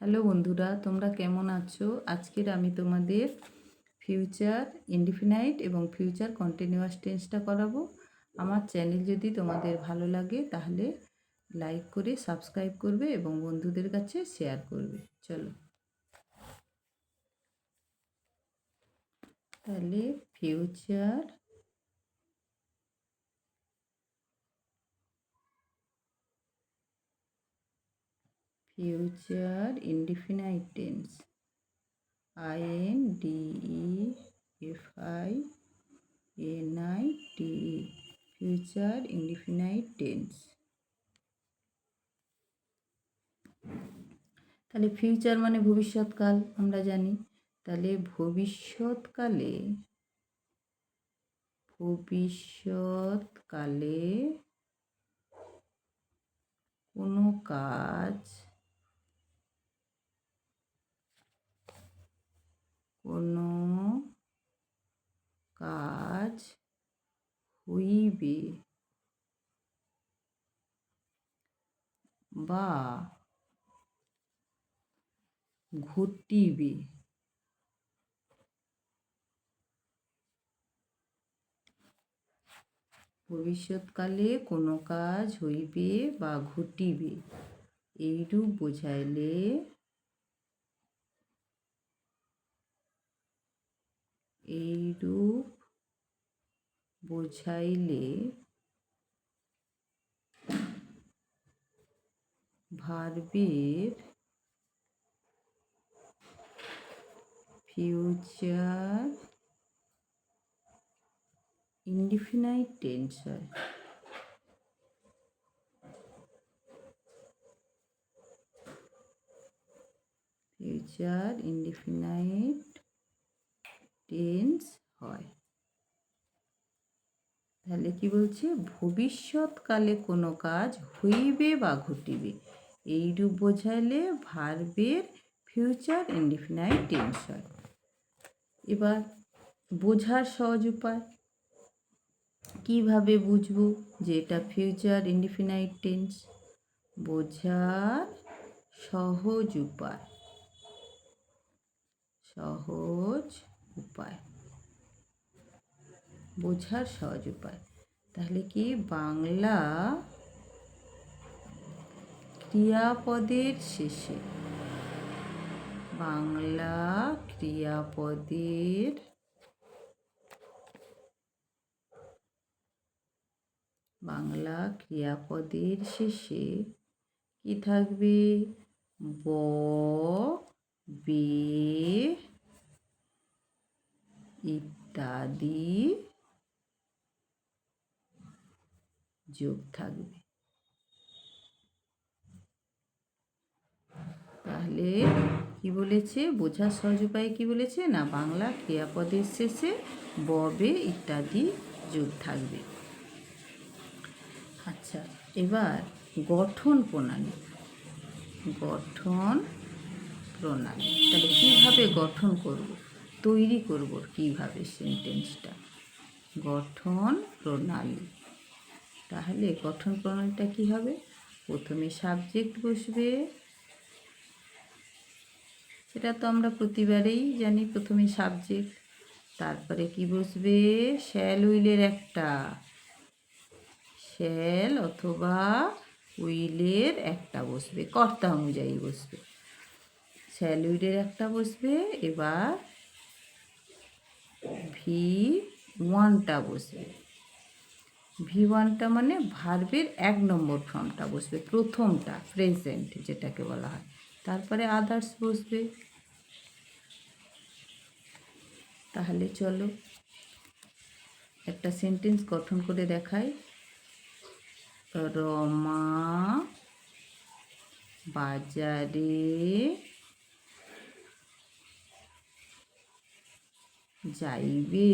Hello বন্ধুরা, তোমরা কেমন আছো? আজকের আমি তোমাদের ফিউচার ইনডিফিনাইট এবং ফিউচার কন্টিনিউয়াস টেন্সটা করাবো। আমার চ্যানেল যদি তোমাদের ভালো লাগে তাহলে লাইক করে সাবস্ক্রাইব করবে এবং বন্ধুদের কাছে শেয়ার করবে। চলো তাহলে future indefinite tense, INDEFINITE, future indefinite tense. তাহলে ফিউচার মানে ভবিষ্যৎকাল, আমরা জানি। তাহলে ভবিষ্যৎকালে কোনো কাজ হইবে বা ঘটিবে। ভবিষ্যৎকালে কোনো কাজ হইবে বা ঘটিবে, এইরূপ বোঝাইলে ভার্বের ফিউচার ইনডিফিনাইট টেন্স হয়। ফিউচার ইনডিফিনাইট টেন্স হয়। তাহলে কি বলছে? ভবিষ্যৎকালে কোনো কাজ হইবে বা ঘটিবে, এইরূপ বোঝাইলে ভার্বের ফিউচার ইনডিফিনাইট টেন্স হয়। এবার বোঝার সহজ উপায়, কিভাবে বুঝবো যে এটা ফিউচার ইনডিফিনাইট টেন্স? বোঝার সহজ উপায় বোঝার সহজ উপায়। তাহলে কি? বাংলা ক্রিয়াপদের শেষে কি থাকবে? ব, বে ইত্যাদি যোগ থাকবে। তাহলে কি বলেছে? বোঝার সহজ উপায়ে কি বলেছে না, বাংলা ক্রিয়াপদের শেষে ব, বে ইত্যাদি যোগ থাকবে। আচ্ছা, এবার গঠন প্রণালী। তাহলে কিভাবে গঠন করব, তৈরি করব কিভাবে সেন্টেন্সটা? গঠন প্রণালী। তাহলে গঠন প্রণালীটা কি হবে? প্রথমে সাবজেক্ট বসবে, সেটা তো আমরা প্রতিবারেই জানি। প্রথমে সাবজেক্ট, তারপরে কি বসবে? শ্যাল অথবা উইলের একটা বসবে, কর্তা অনুযায়ী বসবে। শ্যাল উইলের একটা বসবে। এবার V1টা বসবে। V1টা মানে ভার্বের 1 নম্বর ফর্মটা বসবে, প্রথমটা, প্রেজেন্ট যেটাকে বলা হয়। তারপরে আদার্স বসবে। তাহলে চলো একটা সেন্টেন্স গঠন করে দেখাই। রমা বাজারে যাইবে।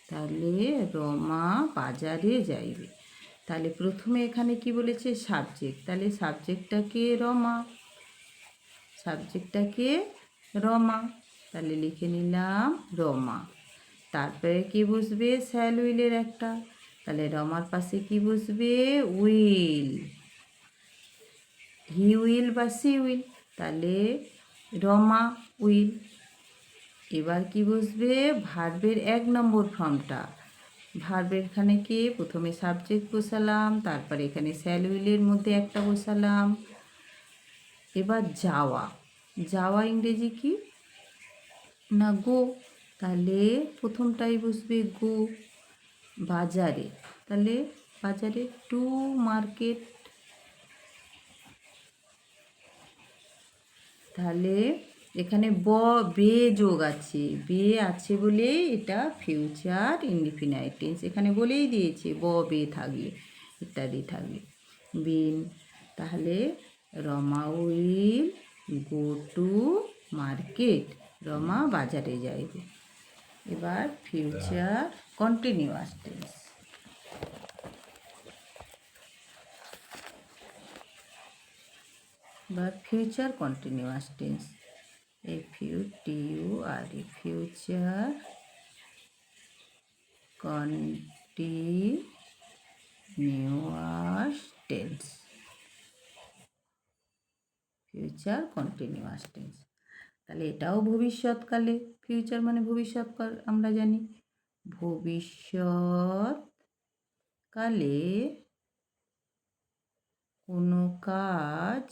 তাহলে রমা বাজারে যাইবে। তাহলে প্রথমে এখানে কি বলেছে? সাবজেক্ট। তাহলে সাবজেক্টটাকে রমা, তাহলে লিখে নিলাম রমা। তারপরে কি বসবে? শ্যাল উইলের একটা। তাহলে রমার পাশে কি বসবে? উইল। হি উইল বা সি উইল, তাহলে রমা উইল। এবার কি বসবে, ভার্বের 1 নম্বর ফর্মটা। ভার্বের এখানে কি প্রথমে সাবজেক্ট বসালাম, তারপরে এখানে শ্যাল উইলের মধ্যে একটা বসালাম। এবার যাওয়া, যাওয়া ইংরেজি কি না গো, তাহলে প্রথমটাই বসবে গো। বাজারে, তাহলে বাজারে টু মার্কেট, তাহলে এখানে বে যোগ আছে, বে আছে বলে এটা ফিউচার ইনডিফিনাইট টেন্স, এখানে বলেই দিয়েছে বে থাকলে ইত্যাদি থাকলে বিন। তাহলে Rama will go to market, Rama বাজারে যাইবে। এবার ফিউচার কন্টিনিউয়াস টেন্স, বা future continuous tense, FUTUR, future continuous tense, future continuous tense. তাহলে এটাও ভবিষ্যৎকালে, ফিউচার মানে ভবিষ্যৎকাল, আমরা জানি ভবিষ্যৎকালে কোনো কাজ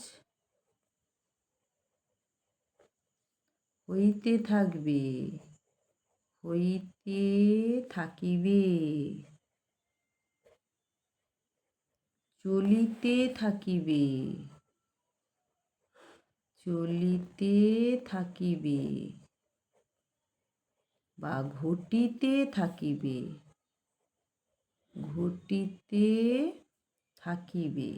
হইতে থাকবে, হইতে থাকিবে, চলিতে থাকিবে, চলিতে থাকিবে, বা ঘটিতে থাকিবে, ঘটিতে থাকিবে,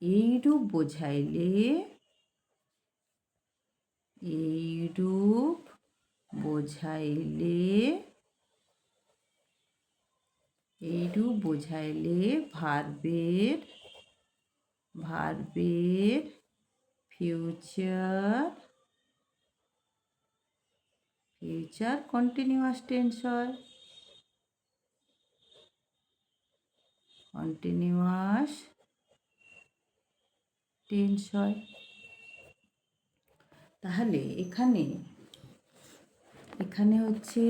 এইরূপ বোঝাইলে, এইরূপ বোঝাইলে, এইরূপ বোঝাইলে ভার্বের, ভার্বের ফিউচার, ফিউচার কন্টিনিউয়াস টেন্স হয়, কন্টিনিউয়াস টেন্স হয়। তাহলে এখানে, এখানে হচ্ছে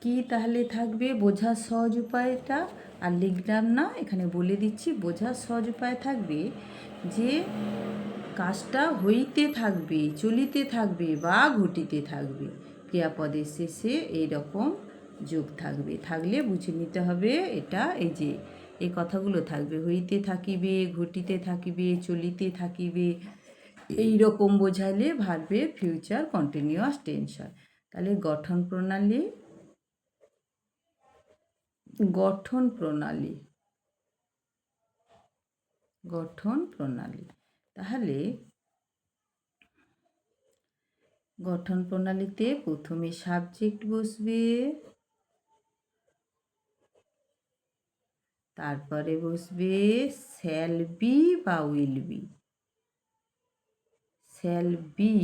কি তাহলে থাকবে, বোঝার সহজ উপায়টা আর লিখলাম না, এখানে বলে দিচ্ছি। বোঝার সহজ উপায় থাকবে যে কাজটা হইতে থাকবে, চলিতে থাকবে বা ঘটিতে থাকবে, ক্রিয়াপদের শেষে এইরকম যোগ থাকবে, থাকলে বুঝে নিতে হবে এটা, এই যে এই কথাগুলো থাকবে, হইতে থাকিবে, ঘটিতে থাকিবে, চলিতে থাকিবে, এই রকম বোঝাইলে ভার্বের ফিউচার কন্টিনিউয়াস টেন্স হয়। তাহলে গঠন প্রণালী, গঠন প্রণালী, গঠন প্রণালী। তাহলে গঠন প্রণালীতে প্রথমে সাবজেক্ট বসবে, তারপরে বসবে শ্যাল বি বা উইল বি, শ্যাল বি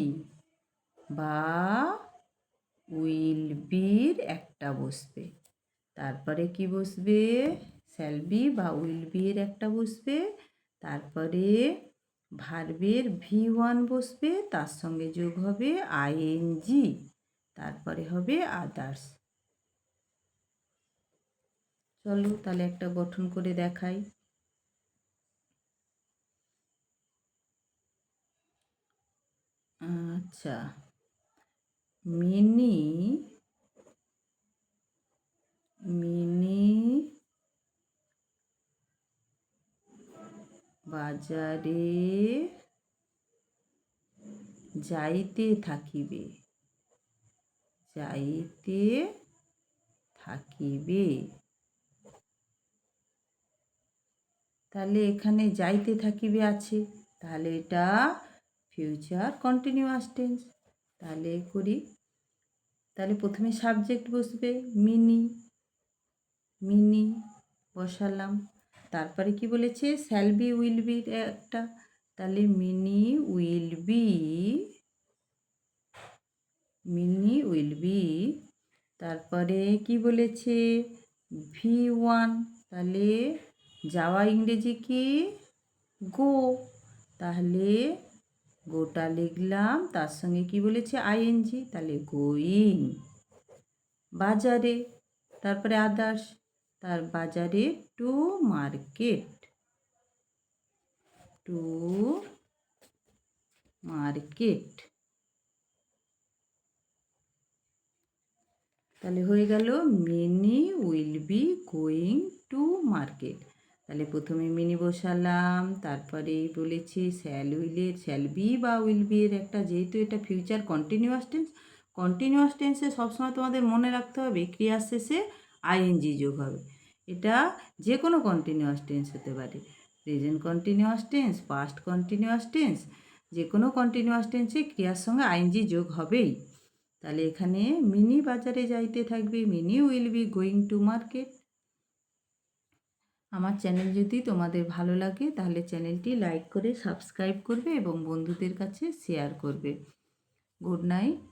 বা উইল বির একটা বসবে, তারপরে কি বসবে, শ্যাল বি বা উইল বির একটা বসবে, তারপরে ভার্বের V1 বসবে, তার সঙ্গে যোগ হবে ING, তারপরে হবে আদার্স। চলো তাহলে একটা গঠন করে দেখাই। আচ্ছা, মিনি, মিনি বাজারে যাইতে থাকিবে, যাইতে থাকিবে। তাহলে এখানে যাইতে থাকিবে আছে, তাহলে এটা ফিউচার কন্টিনিউয়াস টেন্স। তাহলে করি, তাহলে প্রথমে সাবজেক্ট বসবে মিনি, মিনি বসালাম, তারপরে কি বলেছে শ্যাল বি উইল বি একটা, তাহলে mini will be, mini will be, তারপরে কি বলেছে V1, তাহলে যাওয়া ইংরেজি কি গো। তাহলে গোটা লিখলাম, তার সঙ্গে কি বলেছে আইএনজি, তাহলে গোয়িং। বাজারে, তারপরে আদার্স, তার বাজারে টু মার্কেট, টু মার্কেট। তাহলে হয়ে গেল mini will be going to market. তাহলে প্রথমে মিনি বসালাম, তারপরে বলেছি শ্যাল বি বা উইল বি এর একটা, যেহেতু এটা ফিউচার কন্টিনিউয়াস টেন্সে সবসময় তোমাদের মনে রাখতে হবে ক্রিয়ার শেষে আইএনজি যোগ হবে। এটা যে কোনো কন্টিনিউয়াস টেন্স হতে পারে, present continuous tense, past continuous tense, যে কোনো কন্টিনিউয়াস টেন্সে ক্রিয়ার সঙ্গে আইএনজি যোগ হবেই। তাহলে এখানে মিনি বাজারে যাইতে থাকবে, mini will be going to market. আমার চ্যানেল যদি তোমাদের ভালো লাগে তাহলে চ্যানেলটি লাইক করে সাবস্ক্রাইব করবে এবং বন্ধুদের কাছে শেয়ার করবে। Good night.